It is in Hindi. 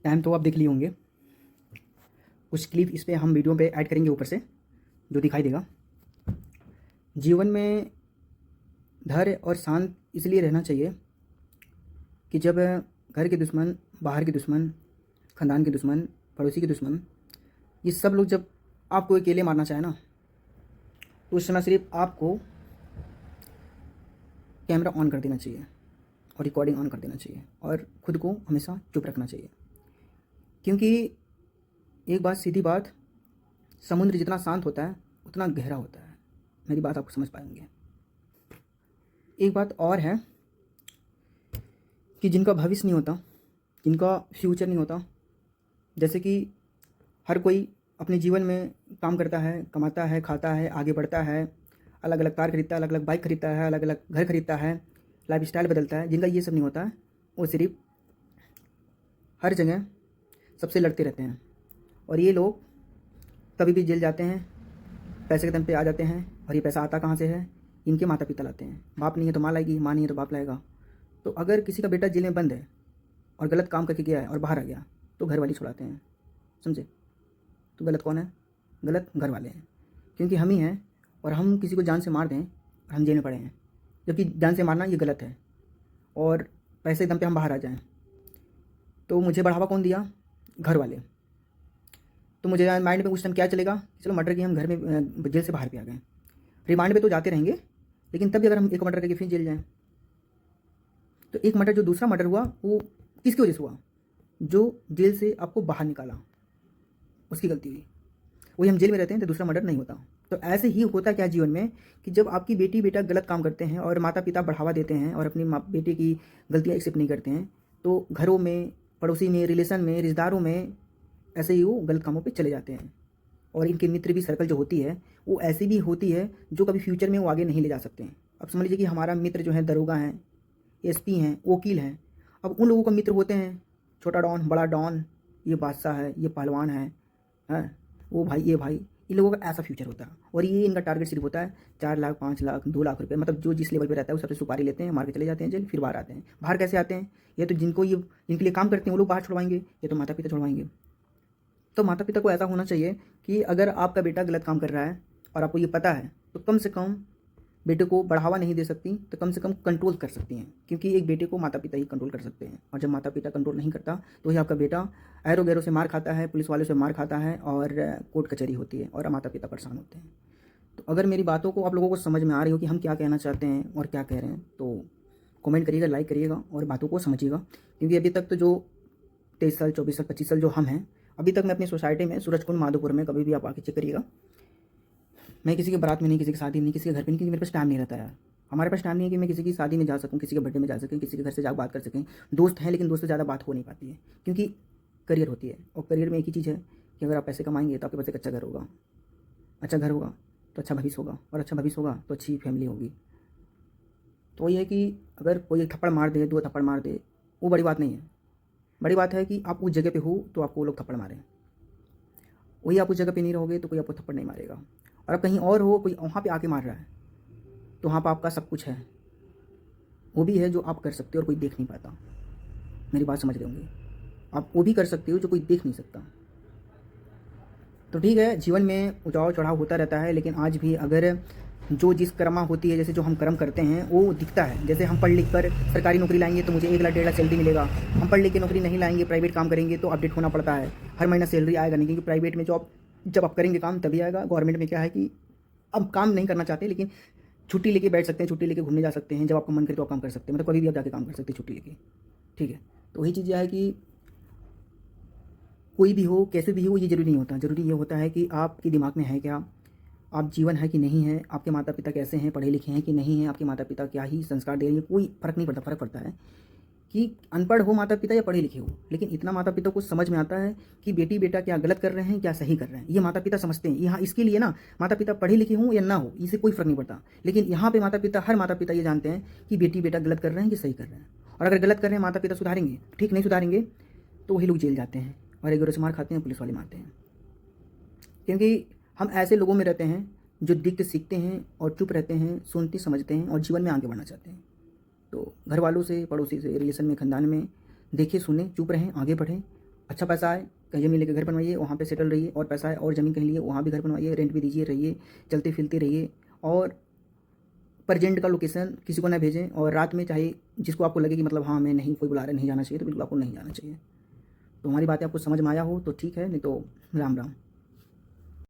टाइम तो आप देख लिए होंगे। कुछ क्लिप इस पे हम वीडियो पे ऐड करेंगे ऊपर से, जो दिखाई देगा। जीवन में धैर्य और शांत इसलिए रहना चाहिए कि जब घर के दुश्मन, बाहर के दुश्मन, ख़ानदान के दुश्मन, पड़ोसी के दुश्मन, ये सब लोग जब आपको अकेले मारना चाहे ना, तो उस समय सिर्फ आपको कैमरा ऑन कर देना चाहिए और रिकॉर्डिंग ऑन कर देना चाहिए और ख़ुद को हमेशा चुप रखना चाहिए। क्योंकि एक बात, सीधी बात, समुद्र जितना शांत होता है उतना गहरा होता है। मेरी बात आपको समझ पाएंगे। एक बात और है कि जिनका भविष्य नहीं होता, जिनका फ्यूचर नहीं होता, जैसे कि हर कोई अपने जीवन में काम करता है, कमाता है, खाता है, आगे बढ़ता है, अलग अलग कार खरीदता है, अलग अलग बाइक खरीदता है, अलग अलग घर खरीदता है, लाइफ स्टाइल बदलता है। जिनका ये सब नहीं होता है, वो सिर्फ हर जगह सबसे लड़ते रहते हैं। और ये लोग कभी भी जेल जाते हैं, पैसे के दम पे आ जाते हैं। और ये पैसा आता कहाँ से है? इनके माता पिता लाते हैं। बाप नहीं है तो माँ लाएगी, माँ नहीं है तो बाप लाएगा। तो अगर किसी का बेटा जेल में बंद है और गलत काम करके गया है और बाहर आ गया, तो घर वाले छुड़ाते हैं। समझे? तो गलत कौन है? गलत घर वाले हैं। क्योंकि हम ही हैं। और हम किसी को जान से मार दें, हम जेल में पड़े हैं, जबकि जान से मारना ये गलत है। और पैसे के दम पे हम बाहर आ जाएं, तो मुझे बढ़ावा कौन दिया? घर वाले। तो मुझे माइंड में उस टाइम क्या चलेगा? चलो मर्डर किया, हम घर में जेल से बाहर भी आ गए। रिमांड पे तो जाते रहेंगे, लेकिन तब भी अगर हम एक मर्डर करके फिर जेल जाएं, तो एक मर्डर, जो दूसरा मर्डर हुआ, वो किसकी वजह से हुआ? जो जेल से आपको बाहर निकाला, उसकी गलती हुई। वही हम जेल में रहते हैं तो दूसरा मर्डर नहीं होता। तो ऐसे ही होता क्या जीवन में कि जब आपकी बेटी बेटा गलत काम करते हैं और माता पिता बढ़ावा देते हैं और अपनी बेटे की गलतियाँ एक्सेप्ट नहीं करते हैं, तो घरों में, पड़ोसी में, रिलेशन में, रिश्तेदारों में ऐसे ही वो गलत कामों पे चले जाते हैं। और इनके मित्र भी सर्कल जो होती है वो ऐसी भी होती है जो कभी फ्यूचर में वो आगे नहीं ले जा सकते हैं। अब समझ लीजिए कि हमारा मित्र जो है दरोगा हैं, एसपी हैं, वकील हैं। अब उन लोगों का मित्र होते हैं छोटा डॉन, बड़ा डॉन, ये बादशाह है, ये पहलवान है, वो भाई, ये भाई। इन लोगों का ऐसा फ्यूचर होता है। और ये इनका टारगेट सिर्फ होता है 4 लाख, 5 लाख, 2 लाख रुपए, मतलब जो जिस लेवल पे रहता है वो सबसे सुपारी लेते हैं, मार के चले जाते हैं जेल, फिर बाहर आते हैं। बाहर कैसे आते हैं? ये तो जिनको ये जिनके लिए काम करते हैं वो लोग बाहर छुड़वाएंगे, ये तो माता पिता छुड़वाएंगे। तो माता पिता को ऐसा होना चाहिए कि अगर आपका बेटा गलत काम कर रहा है और आपको ये पता है, तो कम से कम बेटे को बढ़ावा नहीं दे सकती, तो कम से कम कंट्रोल कर सकती हैं। क्योंकि एक बेटे को माता पिता ही कंट्रोल कर सकते हैं। और जब माता पिता कंट्रोल नहीं करता, तो ही आपका बेटा ऐरो गैरों से मार खाता है, पुलिस वालों से मार खाता है, और कोर्ट कचहरी होती है और माता पिता परेशान होते हैं। तो अगर मेरी बातों को आप लोगों को समझ में आ रही हो कि हम क्या कहना चाहते हैं और क्या कह रहे हैं, तो कमेंट करिएगा, लाइक करिएगा और बातों को समझिएगा। क्योंकि अभी तक तो जो 23 साल, 24 साल, 25 साल जो हम हैं, अभी तक मैं अपनी सोसाइटी में, सूरजकुंड, माधोपुर में, कभी भी आप आके चेक करिएगा, मैं किसी के बारात में नहीं, किसी की शादी में नहीं, किसी के घर पे नहीं, क्योंकि मेरे पास टाइम नहीं रहता यार। हमारे पास टाइम नहीं है कि मैं किसी की शादी में जा सकूं, किसी के बर्थडे में जा सकें, किसी के घर से जाकर बात कर सकें। दोस्त हैं, लेकिन दोस्त से ज़्यादा बात हो नहीं पाती है, क्योंकि करियर होती है। और करियर में एक ही चीज़ है कि अगर आप पैसे कमाएंगे तो आपके पास एक अच्छा घर होगा, अच्छा घर होगा तो अच्छा भविष्य होगा, और अच्छा भविष्य होगा तो अच्छी फैमिली होगी। तो ये है कि अगर कोई एक थप्पड़ मार दे, 2 थप्पड़ मार दे, वो बड़ी बात नहीं है। बड़ी बात है कि आप उस जगह पे हो तो आपको वो लोग थप्पड़ मारें। वही आप उस जगह पे नहीं रहोगे तो कोई आपको थप्पड़ नहीं मारेगा। और आप कहीं और हो, कोई वहाँ पे आके मार रहा है, तो वहाँ पर आपका सब कुछ है, वो भी है जो आप कर सकते हो और कोई देख नहीं पाता। मेरी बात समझ रहे होंगे? आप वो भी कर सकते हो जो कोई देख नहीं सकता। तो ठीक है, जीवन में उतार चढ़ाव होता रहता है, लेकिन आज भी अगर जो जिस कर्मा होती है, जैसे जो हम कर्म करते हैं वो दिखता है। जैसे हम पढ़ लिख कर सरकारी नौकरी लाएंगे तो मुझे 1 लाख, 1.5 लाख सैलरी मिलेगा। हम पढ़ लिख के नौकरी नहीं लाएंगे, प्राइवेट काम करेंगे तो अपडेट होना पड़ता है। हर महीना सैलरी आएगा नहीं, क्योंकि प्राइवेट में जब आप करेंगे काम तभी आएगा। गवर्नमेंट में क्या है कि अब काम नहीं करना चाहते, लेकिन छुट्टी लेके बैठ सकते हैं, छुट्टी लेके घूमने जा सकते हैं, जब आपका मन करे तो आप काम कर सकते हैं। मतलब कभी भी आप जाके काम कर सकते हैं छुट्टी लेके। ठीक है, तो वही चीज़ है कि कोई भी हो, कैसे भी हो, ये ज़रूरी नहीं होता। ज़रूरी ये होता है कि आपके दिमाग में है क्या, आप जीवन है कि नहीं है, आपके माता पिता कैसे हैं, पढ़े लिखे हैं कि नहीं हैं, आपके माता पिता क्या ही संस्कार दे रहे हैं, कोई फ़र्क नहीं पड़ता। फ़र्क पड़ता है कि अनपढ़ हो माता पिता या पढ़े लिखे हो, लेकिन इतना माता पिता को समझ में आता है कि बेटी बेटा क्या गलत कर रहे हैं, क्या सही कर रहे हैं। ये माता पिता समझते हैं। यहाँ इसके लिए ना, माता पिता पढ़े लिखे हों या ना हो, इससे कोई फ़र्क नहीं पड़ता। लेकिन यहाँ पे माता पिता, हर माता पिता ये जानते हैं कि बेटी बेटा गलत कर रहे हैं कि सही कर रहे हैं। और अगर गलत कर रहे हैं, माता पिता सुधारेंगे, ठीक नहीं सुधारेंगे तो वही लोग जेल जाते हैं और एक से मार खाते हैं, पुलिस वाले मारते हैं। क्योंकि हम ऐसे लोगों में रहते हैं जो दिखते सीखते हैं और चुप रहते हैं, सुनते समझते हैं और जीवन में आगे बढ़ना चाहते हैं। तो घर वालों से, पड़ोसी से, रिलेशन में, ख़ानदान में देखे सुने, चुप रहें, आगे बढ़ें अच्छा पैसा है, कहीं ज़मीन लेके घर बनवाइए, वहाँ पे सेटल रहिए, और पैसा है और ज़मीन कहीं लिए, वहाँ भी घर बनवाइए, रेंट भी दीजिए, रहिए, चलते फिरते रहिए, और प्रजेंट का लोकेशन किसी को ना भेजें, और रात में चाहे जिसको आपको लगे कि मतलब हाँ, मैं नहीं, कोई बुला रहा है, नहीं जाना चाहिए, तो बिल्कुल आपको नहीं जाना चाहिए। तो हमारी बातें आपको समझ में आया हो तो ठीक है, नहीं तो राम राम।